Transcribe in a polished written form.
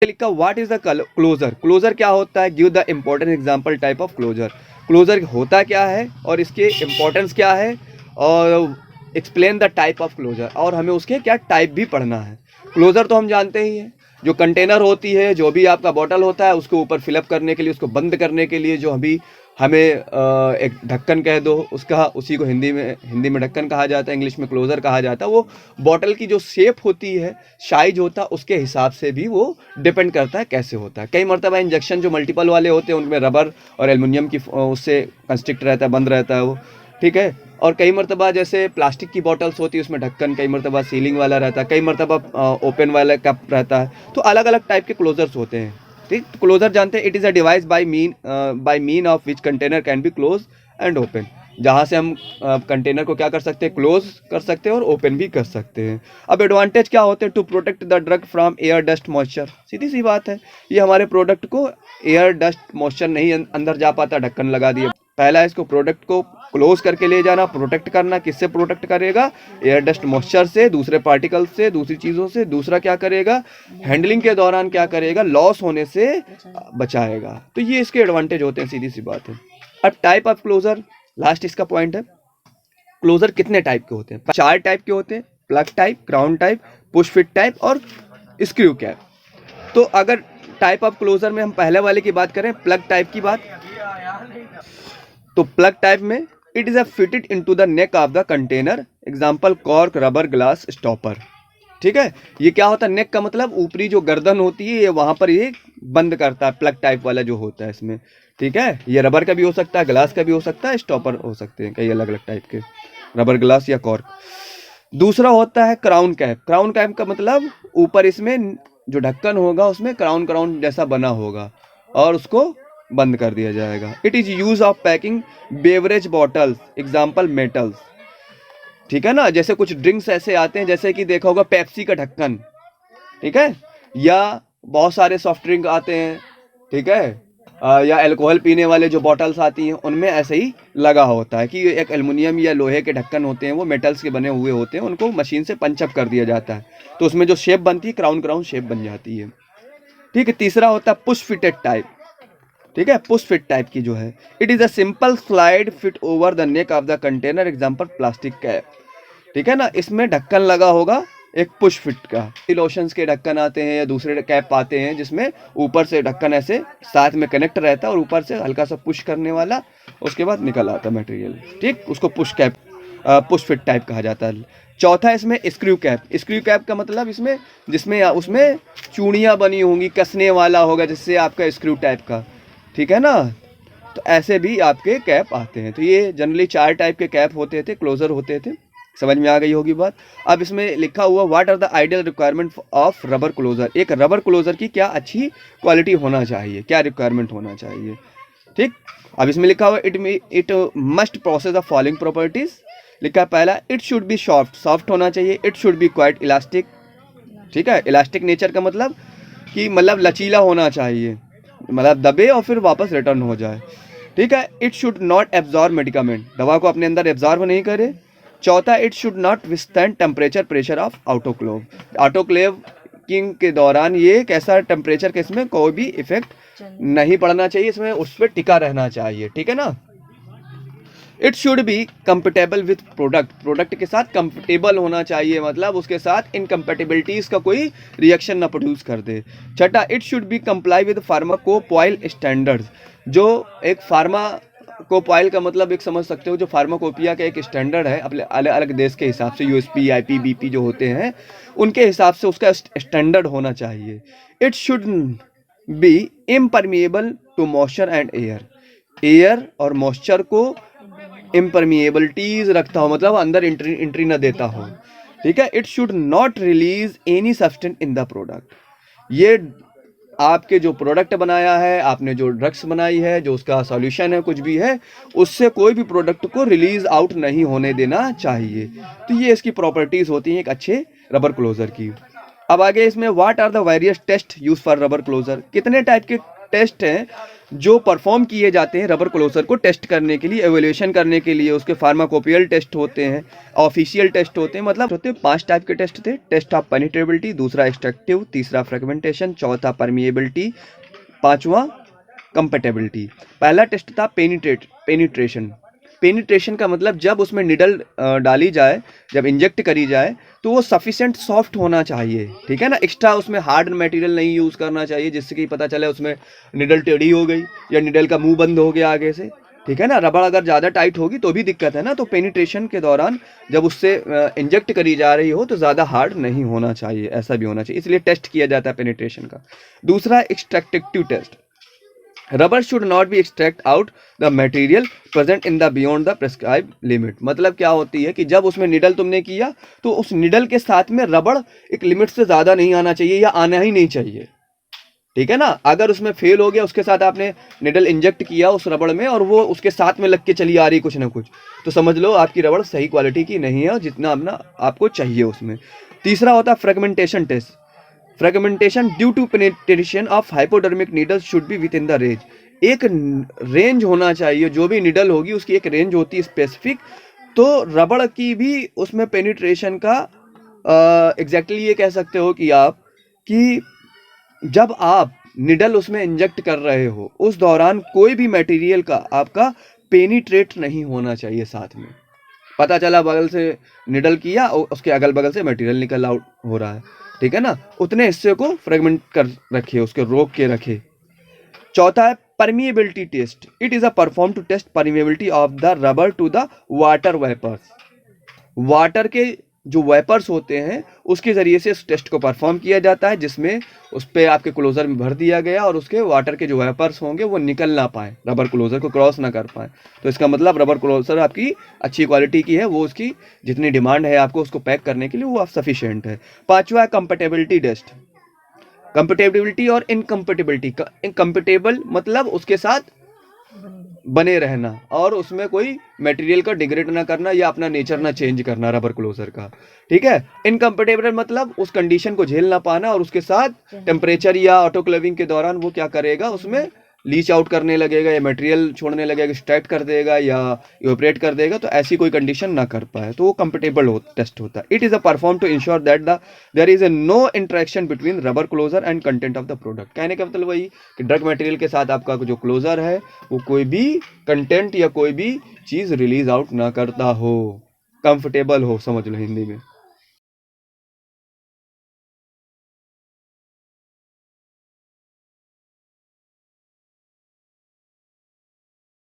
लिखा what is the closure. Closure क्या होता है, give the important example type of closure. Closure होता क्या है और इसके इंपॉर्टेंस क्या है, और explain the type of closure, और हमें उसके क्या टाइप भी पढ़ना है। क्लोजर तो हम जानते ही हैं, जो कंटेनर होती है, जो भी आपका बॉटल होता है उसको ऊपर फिलअप करने के लिए, उसको बंद करने के लिए जो अभी हमें एक ढक्कन कह दो, उसका उसी को हिंदी में ढक्कन कहा जाता है, इंग्लिश में क्लोजर कहा जाता है। वो बॉटल की जो शेप होती है, साइज होता है, उसके हिसाब से भी वो डिपेंड करता है कैसे होता है। कई मरतबा इंजेक्शन जो मल्टीपल वाले होते हैं उनमें रबर और एल्युमिनियम की उससे कंस्ट्रिक्ट रहता है, बंद रहता है वो, ठीक है। और कई मरतबा जैसे प्लास्टिक की बॉटल्स होती है उसमें ढक्कन कई मरतबा सीलिंग वाला रहता है, कई मरतबा ओपन वाला कप रहता है। तो अलग अलग टाइप के क्लोजर्स होते हैं, ठीक। क्लोजर जानते हैं, it is a device by mean of which container can be close and open, जहाँ से हम कंटेनर को क्या कर सकते हैं, क्लोज कर सकते हैं और ओपन भी कर सकते हैं। अब एडवांटेज क्या होते हैं, to protect the drug from air dust moisture, सीधी सी बात है, ये हमारे प्रोडक्ट को एयर डस्ट मॉइस्चर नहीं अंदर जा पाता, ढक्कन लगा दिया। पहला इसको प्रोडक्ट को क्लोज करके ले जाना, प्रोटेक्ट करना, किससे प्रोटेक्ट करेगा, एयर डस्ट मॉइस्चर से, दूसरे पार्टिकल से, दूसरी चीज़ों से। दूसरा क्या करेगा, हैंडलिंग के दौरान क्या करेगा, लॉस होने से बचाएगा। तो ये इसके एडवांटेज होते हैं, सीधी सी बात है। अब टाइप ऑफ क्लोजर, लास्ट इसका पॉइंट है, क्लोजर कितने टाइप के होते हैं, 4 टाइप के होते हैं, plug type, crown type, push fit type और स्क्रू कैप। तो अगर टाइप ऑफ क्लोजर में हम पहले वाले की बात करें, प्लग टाइप की बात, तो प्लग टाइप में it is a fitted into the neck of the container, example cork, rubber, glass, stopper, ठीक है। ये क्या होता है, नेक का मतलब ऊपरी जो गर्दन होती है, ये वहां पर ये बंद करता है, प्लग टाइप वाला जो होता है इसमें, ठीक है। ये रबर का भी हो सकता है, ग्लास का भी हो सकता है, स्टॉपर हो सकते हैं, कई अलग अलग टाइप के, रबर, ग्लास या कॉर्क। दूसरा होता है क्राउन कैप। क्राउन कैप का मतलब ऊपर इसमें जो ढक्कन होगा उसमें क्राउन क्राउन जैसा बना होगा और उसको बंद कर दिया जाएगा। It is use of packing beverage bottles, example metals, ठीक है ना। जैसे कुछ ड्रिंक्स ऐसे आते हैं, जैसे कि देखा होगा पेप्सी का ढक्कन, ठीक है, या बहुत सारे सॉफ्ट ड्रिंक आते हैं, ठीक है, या अल्कोहल पीने वाले जो बॉटल्स आती हैं उनमें ऐसे ही लगा होता है कि एक एल्युमिनियम या लोहे के ढक्कन होते हैं, वो मेटल्स के बने हुए होते हैं, उनको मशीन से पंचअप कर दिया जाता है, तो उसमें जो शेप बनती है क्राउन क्राउन शेप बन जाती है, ठीक है। तीसरा होता है पुश फिटेड टाइप, ठीक है, पुश फिट टाइप की जो है, it is a simple slide fit over the neck of the container, example plastic cap, ठीक है ना। इसमें ढक्कन लगा होगा एक पुश फिट का। लोशंस के ढक्कन आते हैं या दूसरे कैप आते हैं जिसमें ऊपर से ढक्कन ऐसे साथ में कनेक्ट रहता है और ऊपर से हल्का सा पुश करने वाला, उसके बाद निकल आता मटेरियल, ठीक, उसको push cap, push fit type कहा जाता है। चौथा इसमें स्क्रू कैप। स्क्रू कैप का मतलब इसमें जिसमें उसमें चूड़ियाँ बनी होंगी, कसने वाला होगा जिससे आपका स्क्रू टाइप का, ठीक है ना। तो ऐसे भी आपके कैप आते हैं। तो ये जनरली 4 टाइप के कैप होते थे, क्लोजर होते थे, समझ में आ गई होगी बात। अब इसमें लिखा हुआ what are the ideal requirement of rubber closure, एक रबर क्लोजर की क्या अच्छी क्वालिटी होना चाहिए, क्या रिक्वायरमेंट होना चाहिए, ठीक। अब इसमें लिखा हुआ it must process the following properties. लिखा है पहला, it should B soft, soft होना चाहिए। It should B quite elastic, ठीक है, इलास्टिक नेचर का मतलब कि मतलब लचीला होना चाहिए, मतलब दबे और फिर वापस रिटर्न हो जाए, ठीक है। It should not absorb medicament, दवा को अपने अंदर एब्जॉर्ब नहीं करे। चौथा, it should not withstand temperature pressure of autoclave, autoclave king के दौरान ये कैसा टेम्परेचर के इसमें कोई भी इफेक्ट नहीं पड़ना चाहिए, इसमें उस पर टिका रहना चाहिए, ठीक है ना। It should B compatible with product, product के साथ कंपेटेबल होना चाहिए, मतलब उसके साथ इनकम्पेटिबिलिटीज का कोई रिएक्शन ना प्रोड्यूस कर दे। छठा, it should be comply with pharmacopoeial standards, जो एक फार्माकोपॉइल का मतलब एक समझ सकते हो, जो फार्माकोपिया का एक स्टैंडर्ड है अपने अलग अलग देश के हिसाब से, यूएसपी, आईपी, बीपी जो होते हैं उनके हिसाब से उसका स्टैंडर्ड होना चाहिए। It should be impermeable to moisture and air, air और मॉइस्चर को इम्परमिएबिलिटीज रखता हो, मतलब अंदर एंट्री ना देता हो, ठीक है। It should not release any substance in the product, ये आपके जो प्रोडक्ट बनाया है, आपने जो ड्रग्स बनाई है, जो उसका सॉल्यूशन है, कुछ भी है, उससे कोई भी प्रोडक्ट को रिलीज आउट नहीं होने देना चाहिए। तो ये इसकी प्रॉपर्टीज होती हैं एक अच्छे रबर क्लोजर की। अब आगे इसमें what are the various test use for rubber closure, कितने टाइप के टेस्ट हैं जो परफॉर्म किए जाते हैं रबर क्लोजर को टेस्ट करने के लिए, एवेल्यूशन करने के लिए। उसके फार्माकोपियल टेस्ट होते हैं, ऑफिशियल टेस्ट होते हैं, मतलब होते हैं 5 टाइप के टेस्ट थे। टेस्ट ऑफ पेनिट्रेबिलिटी, दूसरा एक्सट्रैक्टिव, तीसरा फ्रेगमेंटेशन, चौथा परमिएबिलिटी, पांचवा कंपेटेबिलिटी। पहला टेस्ट था पेनिट्रेशन। पेनिट्रेशन का मतलब जब उसमें निडल डाली जाए, जब इंजेक्ट करी जाए, तो वो सफिशिएंट सॉफ्ट होना चाहिए, ठीक है ना। एक्स्ट्रा उसमें हार्ड मटेरियल नहीं यूज़ करना चाहिए जिससे कि पता चले उसमें निडल टेढ़ी हो गई या निडल का मुंह बंद हो गया आगे से, ठीक है ना। रबड़ अगर ज़्यादा टाइट होगी तो भी दिक्कत है ना। तो पेनिट्रेशन के दौरान जब उससे इंजेक्ट करी जा रही हो तो ज़्यादा हार्ड नहीं होना चाहिए, ऐसा भी होना चाहिए, इसलिए टेस्ट किया जाता है पेनिट्रेशन का। दूसरा extractive test. Rubber should not be extract out the material present in the beyond the prescribe limit. मतलब क्या होती है कि जब उसमें निडल तुमने किया तो उस निडल के साथ में रबड़ एक लिमिट से ज़्यादा नहीं आना चाहिए या आना ही नहीं चाहिए, ठीक है ना। अगर उसमें फेल हो गया, उसके साथ आपने निडल इंजेक्ट किया उस रबड़ में और वो उसके साथ में लग के चली आ रही कुछ ना कुछ, तो समझ लो आपकी रबड़ सही क्वालिटी की नहीं है और जितना अपना आपको चाहिए उसमें। तीसरा होता है fragmentation test. Fragmentation due to penetration of hypodermic needle should be within the range. एक रेंज होना चाहिए, जो भी निडल होगी उसकी एक रेंज होती है स्पेसिफिक। तो रबड़ की भी उसमें पेनिट्रेशन का एग्जैक्टली ये कह सकते हो कि आप कि जब आप निडल उसमें इंजेक्ट कर रहे हो उस दौरान कोई भी मटेरियल का आपका पेनिट्रेट नहीं होना चाहिए साथ में। पता चला बगल से निडल किया और उसके अगल बगल से मटेरियल निकल आउट हो रहा है, ठीक है ना। उतने हिस्से को फ्रेगमेंट कर रखे, उसके रोक के रखे। चौथा है permeability test. It is a perform to test permeability of the rubber to the water vapours. Water के जो वेपर्स होते हैं उसके ज़रिए से इस टेस्ट को परफॉर्म किया जाता है, जिसमें उस पर आपके क्लोज़र में भर दिया गया और उसके वाटर के जो वेपर्स होंगे वो निकल ना पाए, रबर क्लोज़र को क्रॉस ना कर पाए। तो इसका मतलब रबर क्लोज़र आपकी अच्छी क्वालिटी की है, वो उसकी जितनी डिमांड है आपको उसको पैक करने के लिए वो आप सफिशिएंट है। पांचवा है कंपेटेबिलिटी टेस्ट। कंपेटेबिलिटी और इनकम्पेटेबिलिटी। इनकम्पेटेबल मतलब उसके साथ बने रहना और उसमें कोई मटेरियल का डिग्रेड ना करना या अपना नेचर ना चेंज करना रबर क्लोजर का, ठीक है। इनकम्पेटेबल मतलब उस कंडीशन को झेल ना पाना और उसके साथ टेम्परेचर या ऑटोक्लेविंग के दौरान वो क्या करेगा, उसमें लीच आउट करने लगेगा या मटेरियल छोड़ने लगेगा, एक्सट्रैक्ट कर देगा या इवेपोरेट कर देगा, तो ऐसी कोई कंडीशन ना कर पाए, तो वो कंपेटेबल टेस्ट होता है। It is a perform to ensure that there is a no interaction between rubber closure and content of the product. कहने का मतलब वही कि ड्रग मटेरियल के साथ आपका जो क्लोजर है वो कोई भी कंटेंट या कोई भी चीज़ रिलीज आउट ना करता हो, कंफर्टेबल हो, समझ लो हिंदी में।